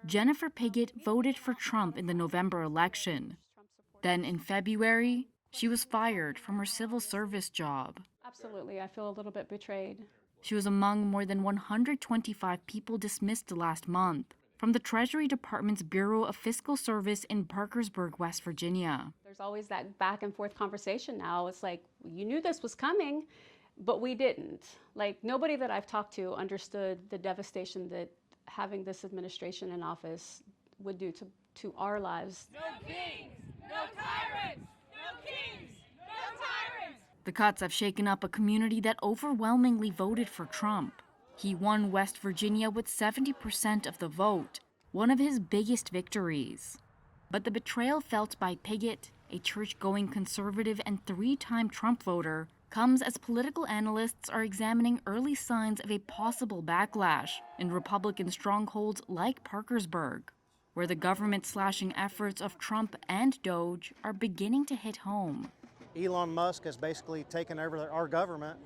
Jennifer Piggott voted for Trump in the November election. Then in February, she was fired from her civil service job. Absolutely, I feel a little bit betrayed. She was among more than 125 people dismissed last month from the Treasury Department's Bureau of Fiscal Service in Parkersburg, West Virginia. There's always that back and forth conversation now. It's like, you knew this was coming, but we didn't. Like, nobody that I've talked to understood the devastation that having this administration in office would do to our lives. No kings, no tyrants, no kings, no tyrants. The cuts have shaken up a community that overwhelmingly voted for Trump. He won West Virginia with 70% of the vote, one of his biggest victories. But the betrayal felt by Piggott, a church-going conservative and three-time Trump voter, comes as political analysts are examining early signs of a possible backlash in Republican strongholds like Parkersburg, where the government-slashing efforts of Trump and DOGE are beginning to hit home. Elon Musk has basically taken over our government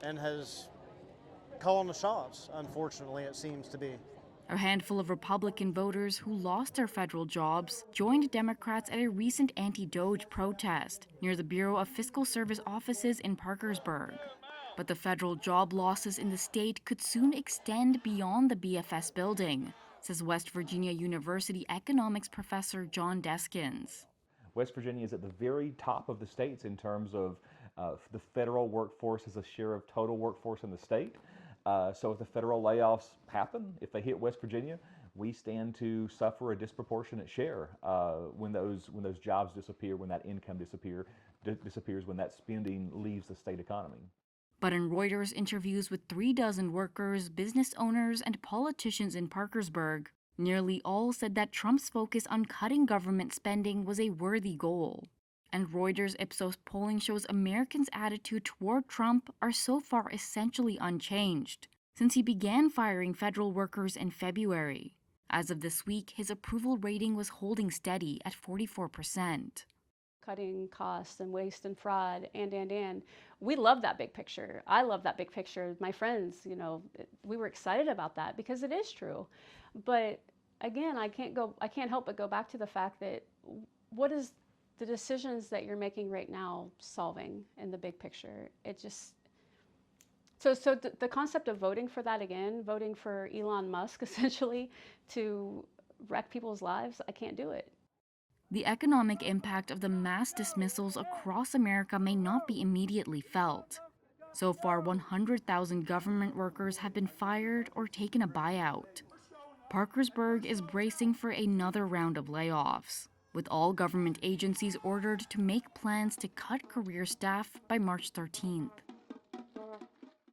and has calling the shots, unfortunately, it seems to be. A handful of Republican voters who lost their federal jobs joined Democrats at a recent anti-DOGE protest near the Bureau of Fiscal Service offices in Parkersburg. But the federal job losses in the state could soon extend beyond the BFS building, says West Virginia University economics professor John Deskins. West Virginia is at the very top of the states in terms of the federal workforce as a share of total workforce in the state. So if the federal layoffs happen, if they hit West Virginia, we stand to suffer a disproportionate share when those jobs disappear, when that income disappears, when that spending leaves the state economy. But in Reuters interviews with 36 workers, business owners, and politicians in Parkersburg, nearly all said that Trump's focus on cutting government spending was a worthy goal. And Reuters Ipsos polling shows Americans' attitude toward Trump are so far essentially unchanged since he began firing federal workers in February. As of this week, his approval rating was holding steady at 44%. Cutting costs and waste and fraud and. We love that big picture. I love that big picture. My friends, we were excited about that because it is true. But again, I can't help but go back to the fact that what is the decisions that you're making right now solving in the big picture? It just, so the concept of voting for that again, voting for Elon Musk essentially to wreck people's lives, I can't do it. The economic impact of the mass dismissals across America may not be immediately felt. So far, 100,000 government workers have been fired or taken a buyout. Parkersburg is bracing for another round of layoffs, with all government agencies ordered to make plans to cut career staff by March 13th.